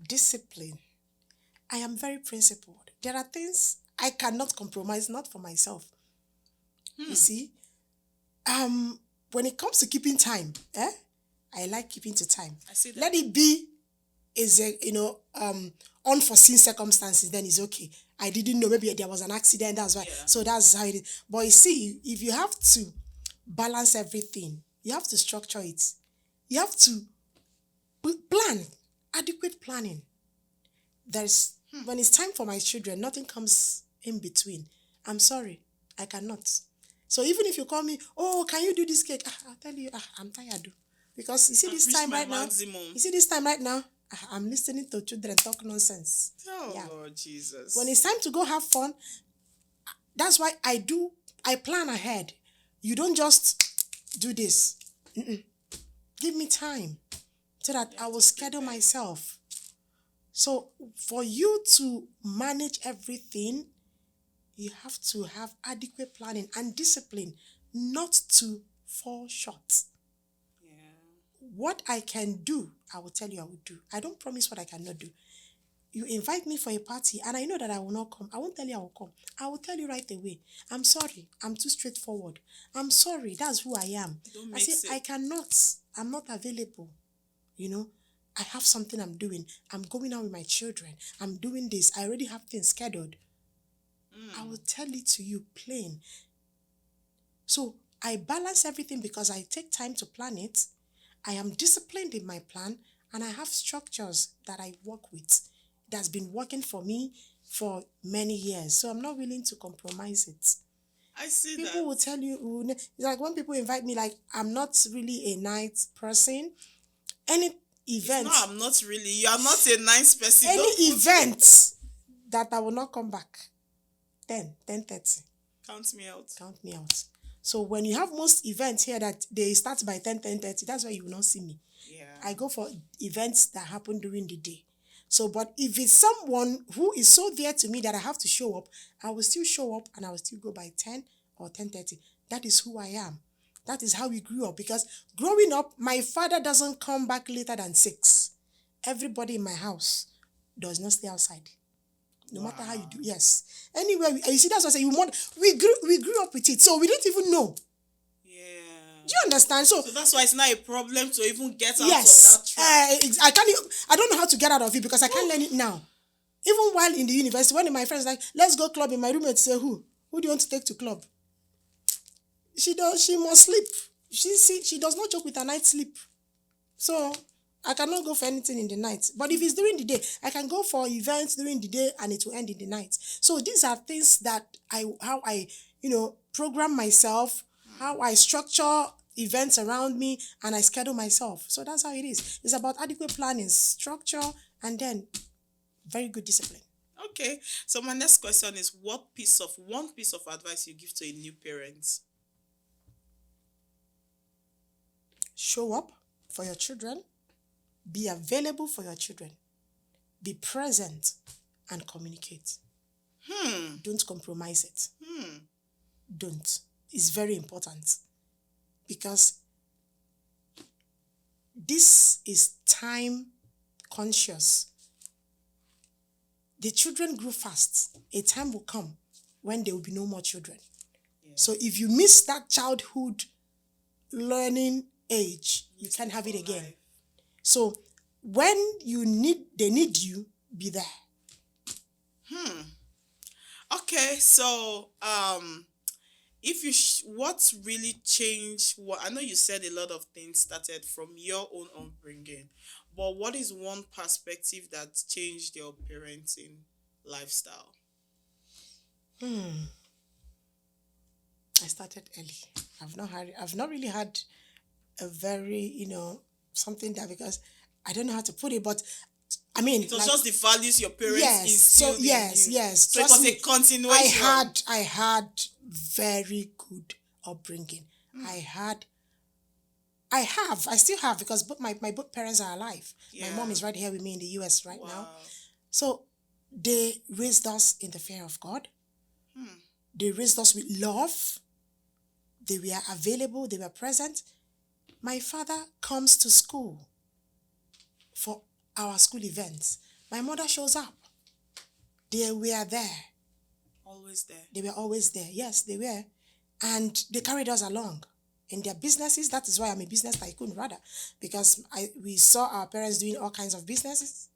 Discipline. I am very principled. There are things I cannot compromise, not for myself. You see, when it comes to keeping time, I like keeping to time. I see that. Let it be is unforeseen circumstances, then it's okay. I didn't know, maybe there was an accident, that's why. Yeah. So that's how it is. But you see, if you have to balance everything, you have to structure it. You have to plan, adequate planning. There's when it's time for my children, nothing comes in between. I'm sorry, I cannot. So even if you call me, oh, can you do this cake? I'll tell you, I'm tired. Because you see I've this reached time my right now. maximum. You see this time right now. I'm listening to children talk nonsense. Oh, Yeah. Lord Jesus. When it's time to go have fun, that's why I plan ahead. You don't just do this. Give me time so that I will schedule myself. So for you to manage everything, you have to have adequate planning and discipline not to fall short. Yeah. What I can do, I will tell you I will do. I don't promise what I cannot do. You invite me for a party and I know that I will not come. I won't tell you I will come. I will tell you right away. I'm sorry. I'm too straightforward. I'm sorry. That's who I am. Don't I mix say, it. I cannot. I'm not available. You know, I have something I'm doing. I'm going out with my children. I'm doing this. I already have things scheduled. I will tell it to you plain. So I balance everything because I take time to plan it. I am disciplined in my plan and I have structures that I work with. That's been working for me for many years. So I'm not willing to compromise it. I see People that. will tell you, it's like when people invite me, like I'm not really a night person. And event. No, I'm not really. You are not a nice person. Any Don't put- event that I will not come back. 10:30. Count me out. Count me out. So when you have most events here that they start by 10:30, that's why you will not see me. Yeah. I go for events that happen during the day. So, but if it's someone who is so dear to me that I have to show up, I will still show up and I will still go by 10 or 10:30. That is who I am. That is how we grew up. Because growing up, my father doesn't come back later than 6. Everybody in my house does not stay outside. No matter how you do. Yes. Anyway, you see, that's what I say. We grew up with it. So we don't even know. Yeah. Do you understand? So that's why it's not a problem to even get out of yes, that trap. I don't know how to get out of it because I can't learn it now. Even while in the university, one of my friends like, let's go club, in my roommate say, who do you want to take to club? She must sleep. She does not joke with her night sleep. So I cannot go for anything in the night. But if it's during the day, I can go for events during the day and it will end in the night. So these are things that how I program myself, how I structure events around me, and I schedule myself. So that's how it is. It's about adequate planning, structure, and then very good discipline. Okay. So my next question is, one piece of advice you give to a new parent? Show up for your children. Be available for your children. Be present and communicate. Don't compromise it. Don't. It's very important. Because this is time conscious. The children grow fast. A time will come when there will be no more children. Yeah. So if you miss that childhood learning age, you can't have it again. Life. So when they need you, be there. Okay, so what really changed? I know you said a lot of things started from your own upbringing, but what is one perspective that changed your parenting lifestyle? I started early. I've not really had a very something that, because I don't know how to put it, but I mean, it was just the values your parents instilled in you. Yes. So it was a continuation. I had very good upbringing. I still have, because both my both parents are alive. Yeah. My mom is right here with me in the US right now. So they raised us in the fear of God. They raised us with love. They were available. They were present. My father comes to school for our school events. My mother shows up. They were there. Always there. They were always there. Yes, they were. And they carried us along in their businesses. That is why I'm a business tycoon, rather. Because we saw our parents doing all kinds of businesses.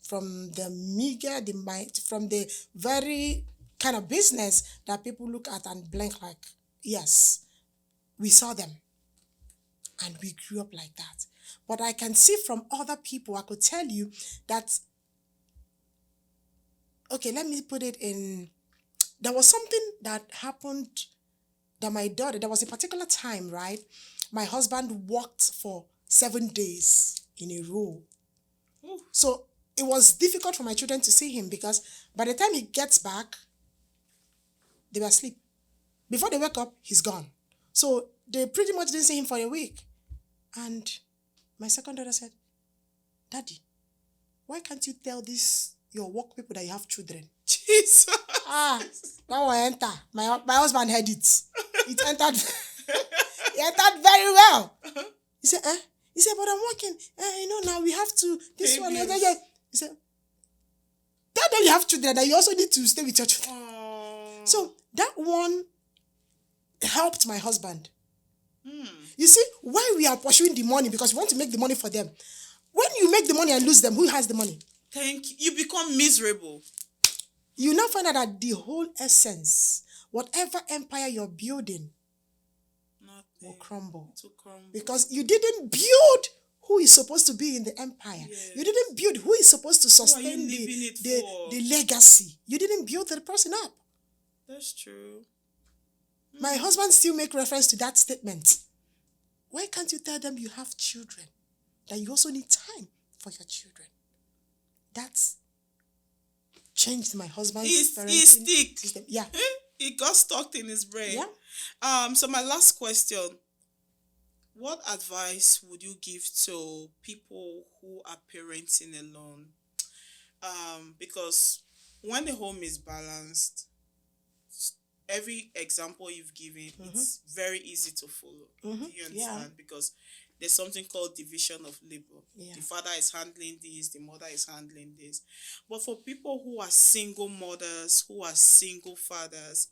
From the meager, from the very kind of business that people look at and blink like, yes, we saw them. And we grew up like that. But I can see from other people, I could tell you that, okay, let me put it in, there was something that happened that my daughter, there was a particular time, right? My husband worked for 7 days in a row. So it was difficult for my children to see him, because by the time he gets back, they were asleep. Before they wake up, he's gone. So they pretty much didn't see him for a week. And my second daughter said, Daddy, why can't you tell your work people that you have children? Jesus. That one enter. My husband heard it. It entered. It entered very well. He said, He said, but I'm working. Now we have to. This one. He said, tell them you have children, that you also need to stay with your children. So that one helped my husband. You see, why we are pursuing the money, because we want to make the money for them. When you make the money and lose them, who has the money? Thank you. You become miserable. You now find out that the whole essence, whatever empire you're building, will crumble. Because you didn't build who is supposed to be in the empire. Yes. You didn't build who is supposed to sustain the legacy. You didn't build the person up. That's true. My husband still make reference to that statement. Why can't you tell them you have children? that you also need time for your children. That's changed my husband's He's parenting stick. system. Yeah. It got stuck in his brain. Yeah. So my last question. What advice would you give to people who are parenting alone? Because when the home is balanced, every example you've given, it's very easy to follow. Do you understand? Because there's something called division of labor. Yeah. The father is handling this, the mother is handling this. But for people who are single mothers, who are single fathers,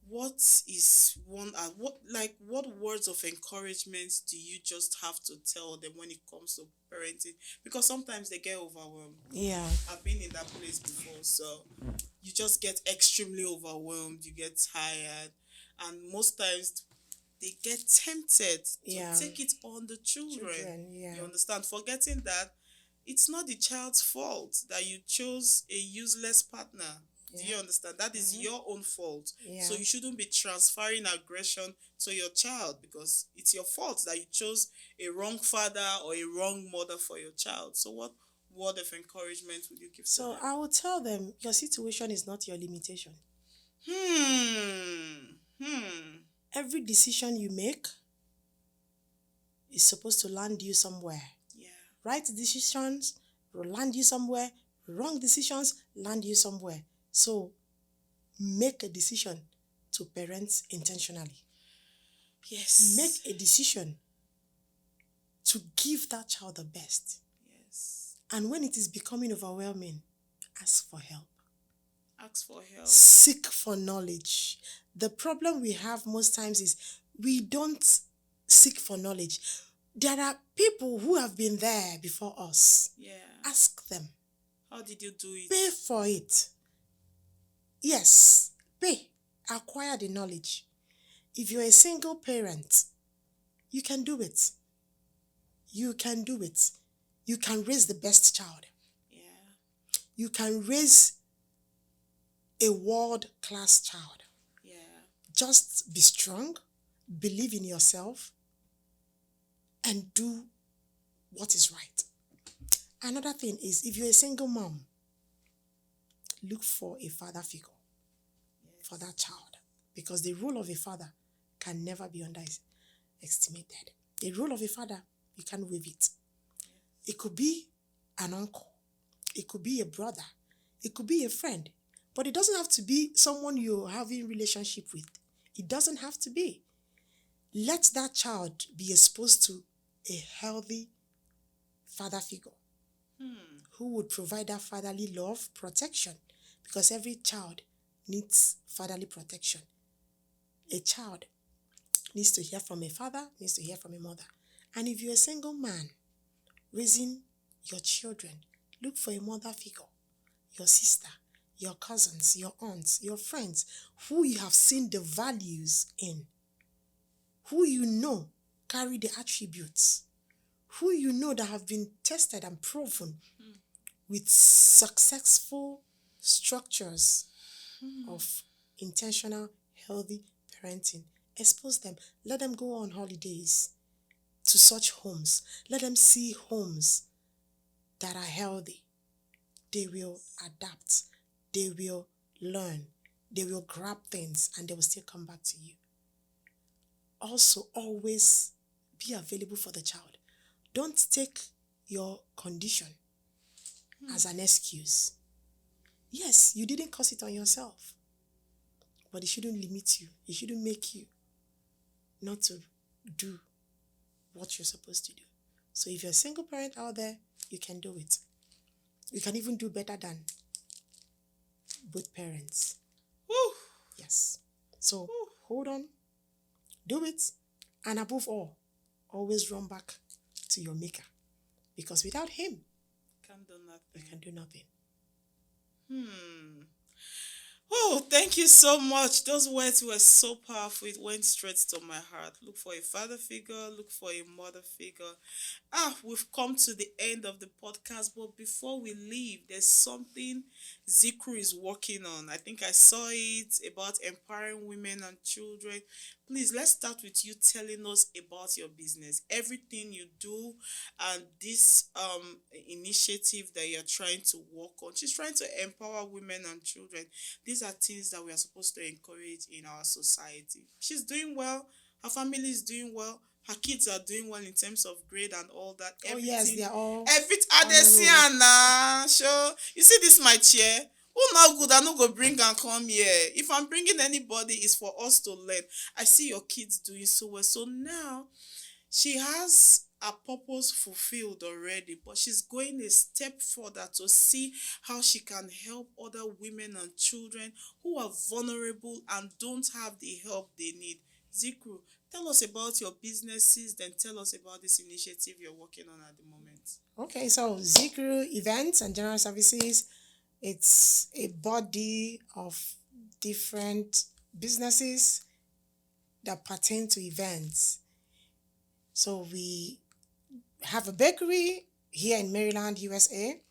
what is what words of encouragement do you just have to tell them when it comes to parenting? Because sometimes they get overwhelmed. Yeah. I've been in that place before, so you just get extremely overwhelmed, you get tired, and most times they get tempted to take it on the children. Yeah. You understand? Forgetting that it's not the child's fault that you chose a useless partner. Do you understand? That is your own fault. Yeah. So you shouldn't be transferring aggression to your child because it's your fault that you chose a wrong father or a wrong mother for your child. So what word of encouragement would you give to them? I will tell them your situation is not your limitation. Every decision you make is supposed to land you somewhere. Yeah. Right decisions will land you somewhere. Wrong decisions land you somewhere. So make a decision to parent intentionally. Yes. Make a decision to give that child the best. Yes. And when it is becoming overwhelming, ask for help. Ask for help. Seek for knowledge. The problem we have most times is we don't seek for knowledge. There are people who have been there before us. Yeah. Ask them. How did you do it? Pay for it. Yes, pay. Acquire the knowledge. If you're a single parent, you can do it. You can do it. You can raise the best child. Yeah. You can raise a world-class child. Yeah. Just be strong, believe in yourself, and do what is right. Another thing is, if you're a single mom, look for a father figure for that child, because the role of a father can never be underestimated. The role of a father, you can't waive it. It could be an uncle, it could be a brother, it could be a friend, but it doesn't have to be someone you're having relationship with. It doesn't have to be. Let that child be exposed to a healthy father figure who would provide that fatherly love, protection, because every child needs fatherly protection. A child needs to hear from a father, needs to hear from a mother. And if you're a single man raising your children, look for a mother figure, your sister, your cousins, your aunts, your friends, who you have seen the values in, who you know carry the attributes, who you know that have been tested and proven with successful structures of intentional, healthy parenting. Expose them. Let them go on holidays to such homes. Let them see homes that are healthy. They will adapt. They will learn. They will grab things and they will still come back to you. Also, always be available for the child. Don't take your condition as an excuse. Yes, you didn't cause it on yourself, but it shouldn't limit you. It shouldn't make you not to do what you're supposed to do. So if you're a single parent out there, you can do it. You can even do better than both parents. Woo. Yes. So hold on, do it, and above all, always run back to your maker, because without him, Can't do nothing. you can do nothing. Oh, thank you so much. Those words were so powerful. It went straight to my heart. Look for a father figure, look for a mother figure. We've come to the end of the podcast, but before we leave, there's something Zeecrew is working on. I think I saw it about empowering women and children. Please, let's start with you telling us about your business, everything you do, and this initiative that you're trying to work on. She's trying to empower women and children. These are things that we are supposed to encourage in our society. She's doing well. Her family is doing well. Her kids are doing well in terms of grade and all that. Oh yes, they are all Every on the road. Adesiana. Sure. You see this my chair? Who not good? I no go bring and come here. If I'm bringing anybody, it's for us to learn. I see your kids doing so well. So now she has her purpose fulfilled already, but she's going a step further to see how she can help other women and children who are vulnerable and don't have the help they need. Zeecrew, tell us about your businesses, then tell us about this initiative you're working on at the moment. Okay, so Zeecrew Events and General Services, it's a body of different businesses that pertain to events. So we have a bakery here in Maryland, USA.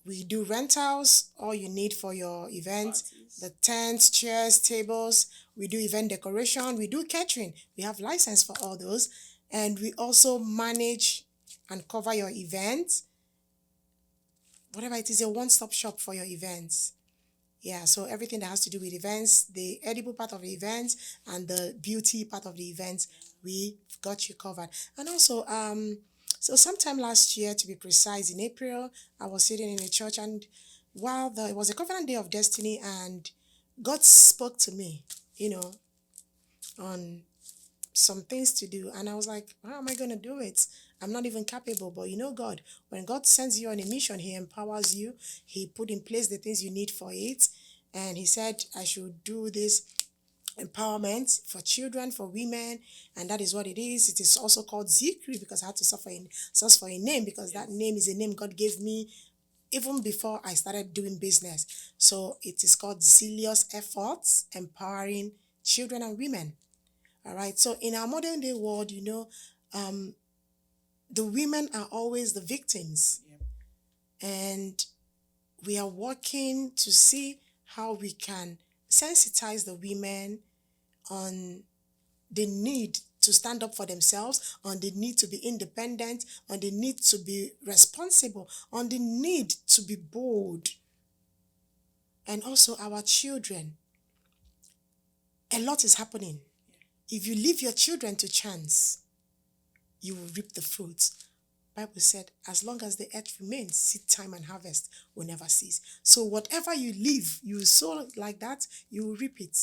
We do rentals, all you need for your event, Parties. the tents, chairs, tables. We do event decoration. We do catering. We have license for all those. And we also manage and cover your event. Whatever it is, a one-stop shop for your events. Yeah, so everything that has to do with events, the edible part of the event and the beauty part of the event, we got you covered. And also, so sometime last year, to be precise, in April, I was sitting in a church, and while it was a covenant day of destiny, and God spoke to me, on some things to do, and I was like, how am I going to do it? I'm not even capable. But God, when God sends you on a mission, he empowers you. He put in place the things you need for it, and he said I should do this empowerment for children, for women, and that is what it is. It is also called Zeecrew because I had to search for a name, because that name is a name God gave me even before I started doing business. So it is called Zealous Efforts Empowering Children and Women. All right. So in our modern day world, the women are always the victims. Yep. And we are working to see how we can sensitize the women on the need to stand up for themselves, on the need to be independent, on the need to be responsible, on the need to be bold. And also our children. A lot is happening. If you leave your children to chance, you will reap the fruits. Bible said, as long as the earth remains, seed time and harvest will never cease. So whatever you leave, you sow like that, you will reap it.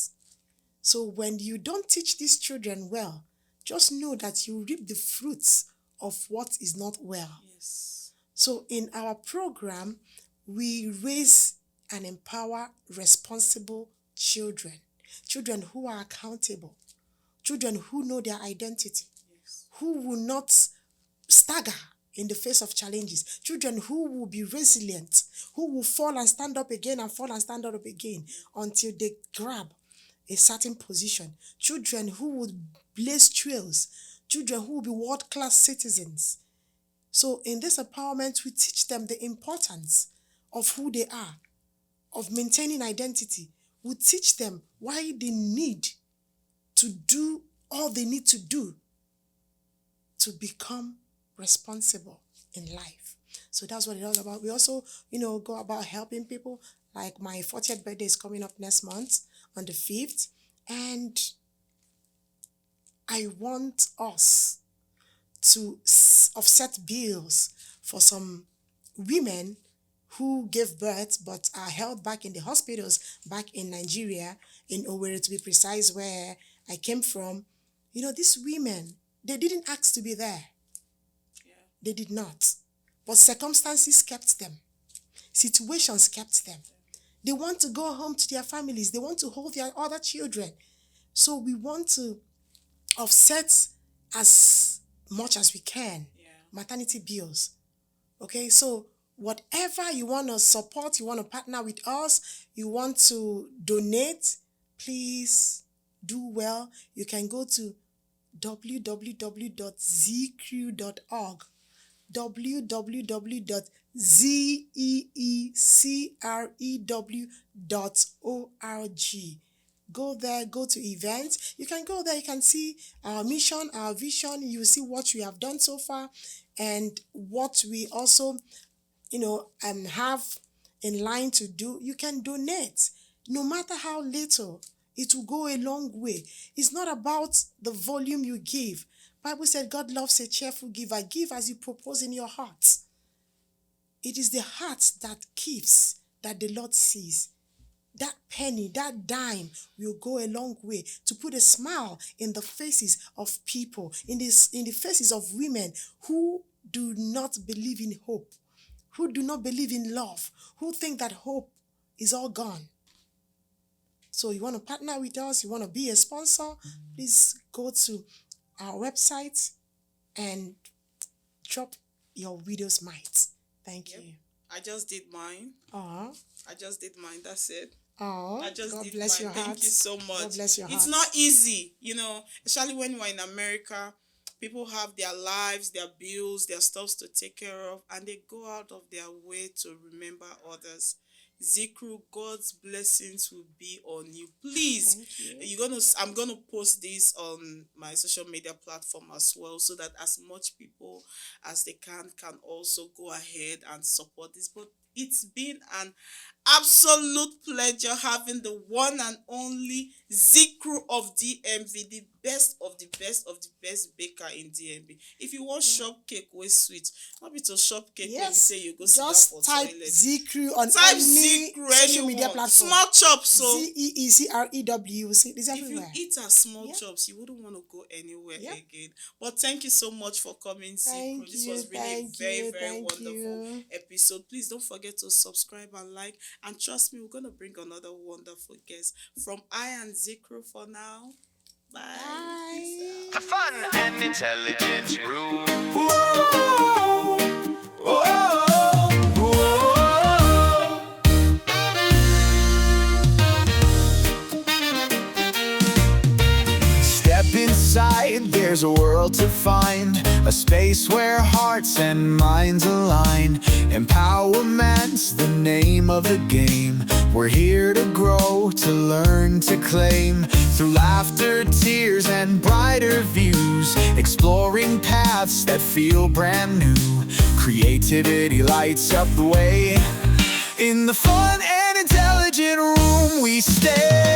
So when you don't teach these children well, just know that you reap the fruits of what is not well. Yes. So in our program, we raise and empower responsible children, children who are accountable, children who know their identity, Yes. who will not stagger in the face of challenges, children who will be resilient, who will fall and stand up again and fall and stand up again until they grab a certain position, children who will blaze trails, children who will be world-class citizens. So in this empowerment, we teach them the importance of who they are, of maintaining identity. We teach them why they need to do all they need to do to become responsible in life. So that's what it's all about. We also, go about helping people. Like my 40th birthday is coming up next month on the 5th. And I want us to offset bills for some women who gave birth but are held back in the hospitals back in Nigeria, in Owerri to be precise, where I came from. These women, they didn't ask to be there. Yeah. They did not. But circumstances kept them. Situations kept them. They want to go home to their families. They want to hold their other children. So we want to offset as much as we can Yeah. maternity bills. Okay, so whatever you want to support, you want to partner with us, you want to donate, please do well. You can go to www.zeecrew.org, www.zeecrew.org. Go there, go to events. You can go there, you can see our mission, our vision. You see what we have done so far and what we also, have in line to do. You can donate, no matter how little. It will go a long way. It's not about the volume you give. Bible said God loves a cheerful giver. Give as you propose in your heart. It is the heart that gives that the Lord sees. That penny, that dime will go a long way to put a smile in the faces of people, in the faces of women who do not believe in hope, who do not believe in love, who think that hope is all gone. So you want to partner with us, you want to be a sponsor, please go to our website and drop your widow's mite. Thank you. I just did mine. I just did mine. That's it. I just God did bless mine. your heart. Thank you so much. God bless your heart. It's not easy, especially when we're in America. People have their lives, their bills, their stuffs to take care of, and they go out of their way to remember others. Zeecrew, God's blessings will be on you. Please, I'm gonna post this on my social media platform as well, so that as much people as they can also go ahead and support this. But it's been an absolute pleasure having the one and only Zeecrew of DMV, the best of the best of the best baker in DMV. If you want shop cake with sweet, not be to shop cake when you say you go sit down for type toilet. Zeecrew on Type any Zeecrew social media anyone. platform. Small chops, so Zeecrew, you will see it. It's if you everywhere. eat at small chops, you wouldn't want to go anywhere again. But thank you so much for coming, Zeecrew. This was really a very, very wonderful episode. Please don't forget to subscribe and like. And trust me, we're going to bring another wonderful guest. From I and Zeecrew for now. Bye. Bye. The fun and intelligent room. Step inside, there's a world to find, a space where hearts and minds align. Empowerment's the name of the game. We're here to grow, to learn, to claim. Through laughter, tears, and brighter views, exploring paths that feel brand new. Creativity lights up the way. In the fun and intelligent room we stay.